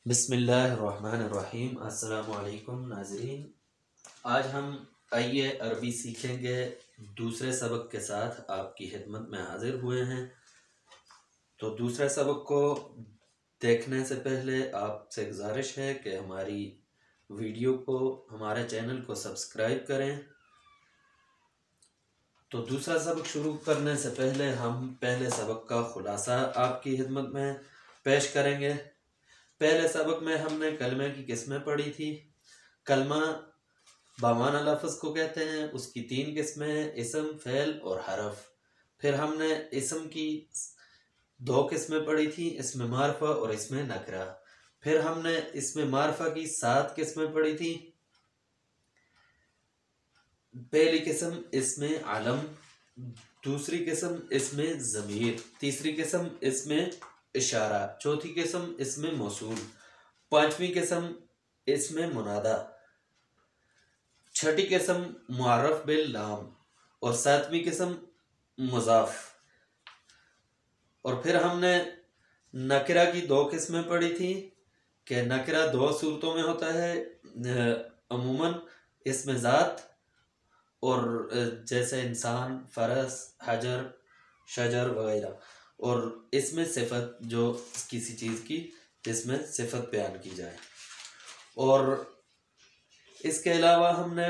बिस्मिल्लाहिर्रहमानिर्रहीम। अस्सलामुअलैकुम नाज़रीन, आज हम आइए अरबी सीखेंगे दूसरे सबक के साथ आपकी खिदमत में हाजिर हुए हैं। तो दूसरे सबक को देखने से पहले आपसे गुजारिश है कि हमारी वीडियो को, हमारे चैनल को सब्सक्राइब करें। तो दूसरा सबक शुरू करने से पहले हम पहले सबक का खुलासा आपकी खिदमत में पेश करेंगे। पहले सबक में हमने कलमे की किस्में पढ़ी थी। कलमा बामाना लफ्ज़ को कहते हैं, उसकी 3 किस्में हैं, इसम, फ़ेल और हरफ। फिर हमने इसम की 2 किस्में पढ़ी थी, इसमें मारफा और इसमें नकरा। फिर हमने इसमें मारफा की 7 किस्में पढ़ी थी। पहली किस्म इसमें आलम, दूसरी किस्म इसमें ज़मीर, तीसरी किस्म इसमें इशारा, चौथी किस्म इसमें मौसूल, पांचवी किस्म इसमें मुनादा, छठी किस्म मुअर्रफ बिल लाम और सातवीं किस्म मुज़ाफ। और फिर हमने नकरा की 2 किस्में पढ़ी थी कि नकरा 2 सूरतों में होता है, अमूमन इसमें ज़ात और जैसे इंसान, फरस, हजर, शजर वगैरह, और इसमें सिफत जो किसी चीज़ की जिसमें सिफत बयान की जाए। और इसके अलावा हमने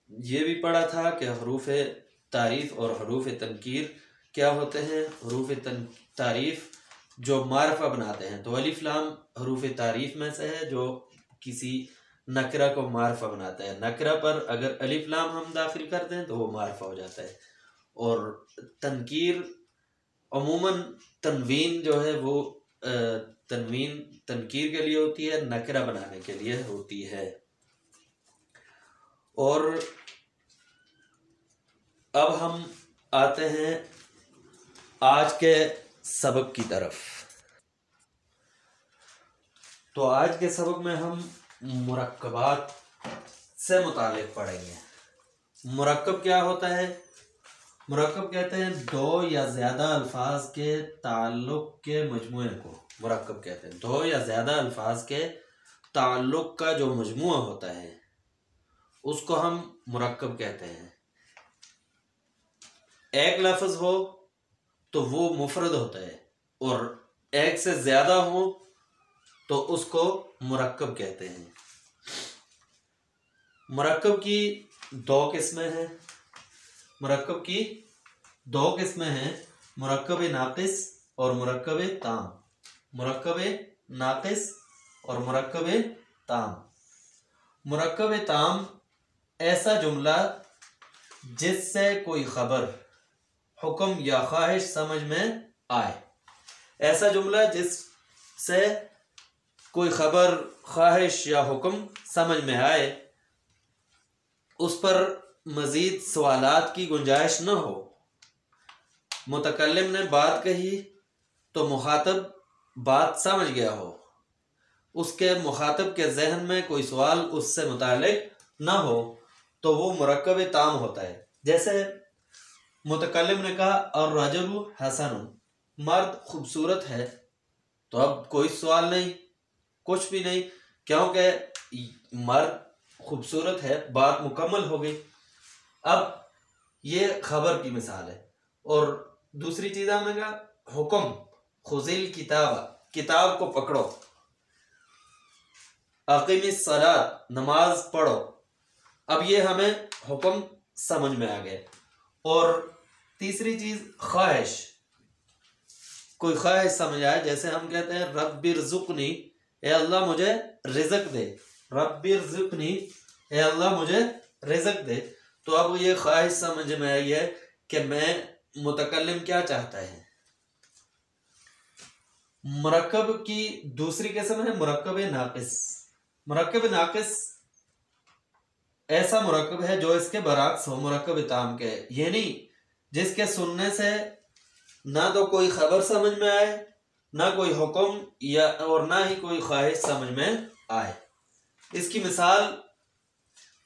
ये भी पढ़ा था कि हरूफ तारीफ़ और हरूफ तनकीर क्या होते हैं। हरूफ तारीफ़ जो मारफा बनाते हैं, तो अलिफ लाम हरूफ तारीफ़ में से है जो किसी नकरा को मारफा बनाता है। नकरा पर अगर अलिफ लाम हम दाखिल करते हैं तो वो मारफा हो जाता है। और तनकीर अमूमन तनवीन जो है वो तनवीन तनकीर के लिए होती है, नकरा बनाने के लिए होती है। और अब हम आते हैं आज के सबक की तरफ। तो आज के सबक में हम मुरक्कबात से मुतालिक पढ़ेंगे। मुरक्कब क्या होता है? मुरक्कब कहते हैं 2 या ज़्यादा अल्फाज के ताल्लुक़ के मजमूए को मुरक्कब कहते हैं। 2 या ज़्यादा अल्फाज के ताल्लुक़ का जो मजमूआ होता है उसको हम मुरक्कब कहते हैं। एक लफ्ज़ हो तो वो मुफरद होता है, और एक से ज़्यादा हो तो उसको मुरक्कब कहते हैं। मुरक्कब की 2 किस्में हैं। मुरक्कब की 2 किस्में हैं, मुरक्कब नाक़िस और मुरक्कब ताम। मुरक्कब नाक़िस और मुरक्कब ताम। मुरक्कब ताम ऐसा जुमला जिससे कोई ख़बर, हुक्म या ख्वाहिश समझ में आए। ऐसा जुमला जिससे कोई ख़बर, ख्वाहिश या हुक्म समझ में आए, उस पर मज़ीद सवालात की गुंजाइश न हो। मुतकल्लिम ने बात कही तो मुखातब बात समझ गया हो, उसके मुखातब के जहन में कोई सवाल उससे मुतालिक न हो, तो वो मुरक्कब ताम होता है। जैसे मुतकल्लिम ने कहा और रजुलु हसन, मर्द खूबसूरत है, तो अब कोई सवाल नहीं, कुछ भी नहीं, क्योंकि मर्द खूबसूरत है, बात मुकम्मल हो गई। अब ये खबर की मिसाल है। और दूसरी चीज़ हमने कहा हुक्म, खुज़िल किताब, किताब को पकड़ो, अक़ीमिस सलात, नमाज पढ़ो। अब ये हमें हुक्म समझ में आ गए। और तीसरी चीज़ ख्वाहिश, कोई ख्वाहिश समझ आए, जैसे हम कहते हैं रब्बिरज़ुक़नी, ए अल्लाह मुझे रिज़्क़ दे, रब्बिरज़ुक़नी, ए अल्लाह मुझे रिज़्क़ दे। तो अब ये ख्वाहिश समझ में आई है कि मैं, मुतकल्लिम क्या चाहता है। मुरक्कब की दूसरी किस्म है मुरक्कब नाक़िस। मुरक्कब नाक़िस ऐसा मुरक्कब है जो इसके बरअक्स हो मुरक्कब ताम के, यानी जिसके सुनने से ना तो कोई खबर समझ में आए, ना कोई हुक्म या और ना ही कोई ख्वाहिश समझ में आए। इसकी मिसाल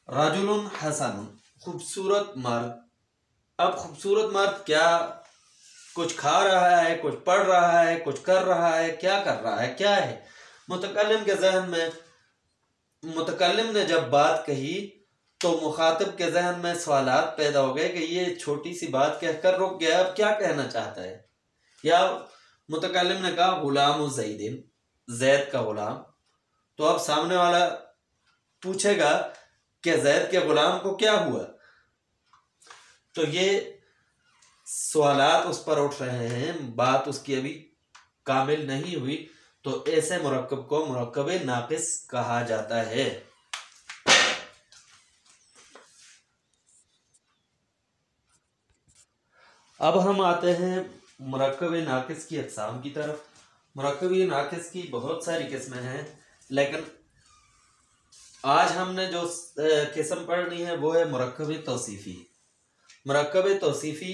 रजुलुन हसन, खूबसूरत मर्द। अब खूबसूरत मर्द क्या कुछ खा रहा है, कुछ पढ़ रहा है, कुछ कर रहा है, क्या कर रहा है, क्या है? मुतकल्लिम के जहन में, मुतकल्लिम ने जब बात कही तो मुखातिब के जहन में सवालात पैदा हो गए कि ये छोटी सी बात कहकर रुक गया, अब क्या कहना चाहता है। या मुतकल्लिम ने कहा गुलाम ज़ैदिन, जैद का गुलाम, तो अब सामने वाला पूछेगा कि जैद के गुलाम को क्या हुआ। तो ये सवालात उस पर उठ रहे हैं, बात उसकी अभी कामिल नहीं हुई, तो ऐसे मुरक्कब को मुरक्कब नाकिस कहा जाता है। अब हम आते हैं मुरक्कब नाकिस की अक़साम की तरफ। मुरक्कब नाकिस की बहुत सारी किस्में हैं, लेकिन आज हमने जो किस्म पढ़नी है वो है मुरक्कब तौसीफ़ी। मुरक्कब तौसीफ़ी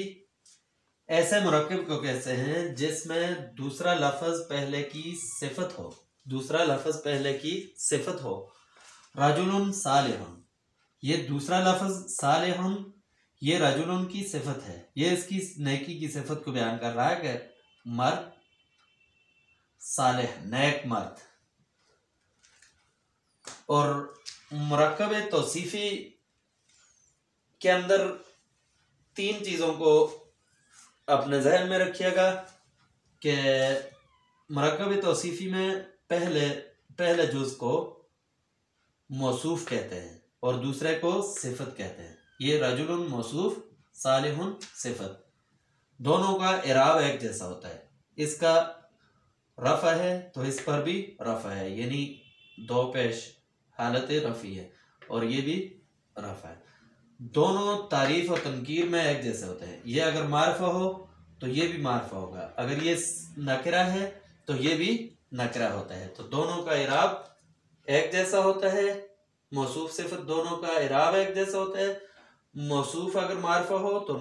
ऐसे मुरक्कब को कहते हैं जिसमें दूसरा लफ्ज़ पहले की सिफत हो, दूसरा लफ्ज़ पहले की सिफत हो। रजुलुन सालिहुन, ये दूसरा लफ्ज़ सालिहुन ये रजुलुन की सिफत है, ये इसकी नेकी की सिफत को बयान कर रहा है कि मर्द सालिह, नेक मर्द। और मुरक्कब तौसीफ़ी के अंदर तीन चीज़ों को अपने जहन में रखिएगा कि मुरक्कब तौसीफ़ी में पहले जुज़ को मौसूफ कहते हैं और दूसरे को सिफत कहते हैं। ये रजुलुन मौसूफ, सालिहुन सिफत, दोनों का इराब एक जैसा होता है। इसका रफ़ा है तो इस पर भी रफ़ा है, यानी दो पेश हालत रफ़ी है, और ये भी रफ़ा है। दोनों तारीफ और तनकीर में एक जैसे होते हैं। ये अगर मारफा हो तो ये भी मारफा होगा, अगर ये नकरा है तो ये भी नकरा होता है। तो दोनों का इराब एक जैसा होता है। मौसूफ सिफत दोनों का इराब एक जैसा होता है। मौसूफ अगर मारफा हो तो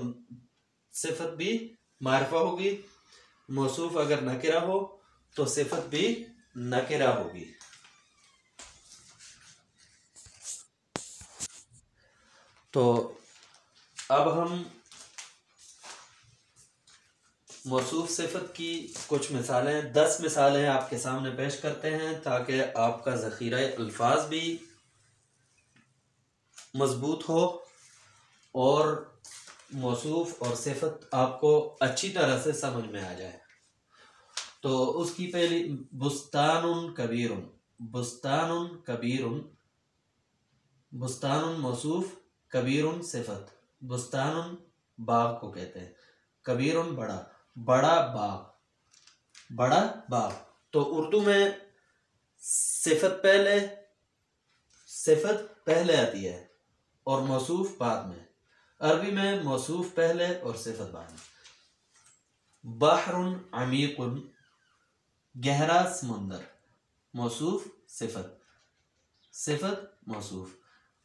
सिफत भी मारफा होगी, मौसूफ अगर नकरा हो तो सिफत भी नकरा होगी। तो अब हम मौसूफ सिफत की कुछ मिसालें, 10 मिसालें आपके सामने पेश करते हैं ताकि आपका ज़ख़ीरा अल्फाज भी मजबूत हो और मौसूफ और सिफत आपको अच्छी तरह से समझ में आ जाए। तो उसकी पहली, बुस्तानुन कबीरुन, बुस्तानुन कबीरुन, बुस्तानुन मौसूफ, कबीरुन सिफत। बुस्तानुन बाग को कहते हैं, कबीरुन बड़ा, बड़ा बाग, बड़ा बाग। तो उर्दू में सिफत पहले आती है और मौसूफ बाद में। अरबी में मौसूफ पहले और सिफत बाद में। बहरुन अमीकुन, गहरा समुंदर, मौसूफ सिफत, सिफत मौसूफ।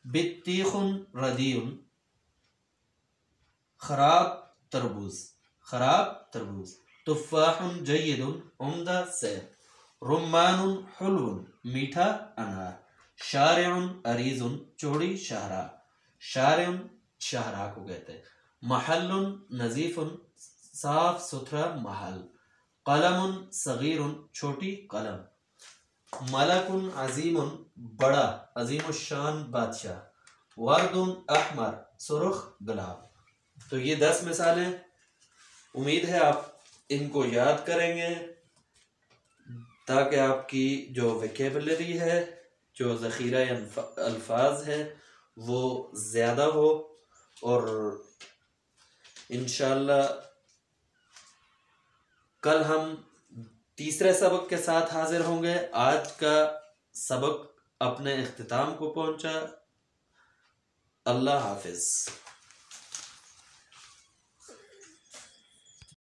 बित्तीखुन रदीउन, खराब तरबूज, खराब तरबूज। तुफ़ाहुन जय्यदुन, उम्दा सेब। रुम्मानुन हुलवुन, मीठा अनार। शारिउन अरीजुन, चौड़ी शाहरा, शारिउन शाहरा को कहते हैं। महल्लुन नज़ीफुन, साफ सुथरा महल। कलमुन सगीरुन, छोटी कलम। मलकुन अजीमुन, बड़ा अजीमुशान बादशाह। वर्दुन अहमर, सुर्ख गुलाब। तो ये 10 मिसालें, उम्मीद है आप इनको याद करेंगे ताकि आपकी जो वोकैबुलरी है, जो ज़ख़ीरा अल्फाज है, वो ज़्यादा हो। और इंशाअल्लाह कल हम तीसरे सबक के साथ हाजिर होंगे। आज का सबक अपने इख्तिताम को पहुंचा। अल्लाह हाफिज़।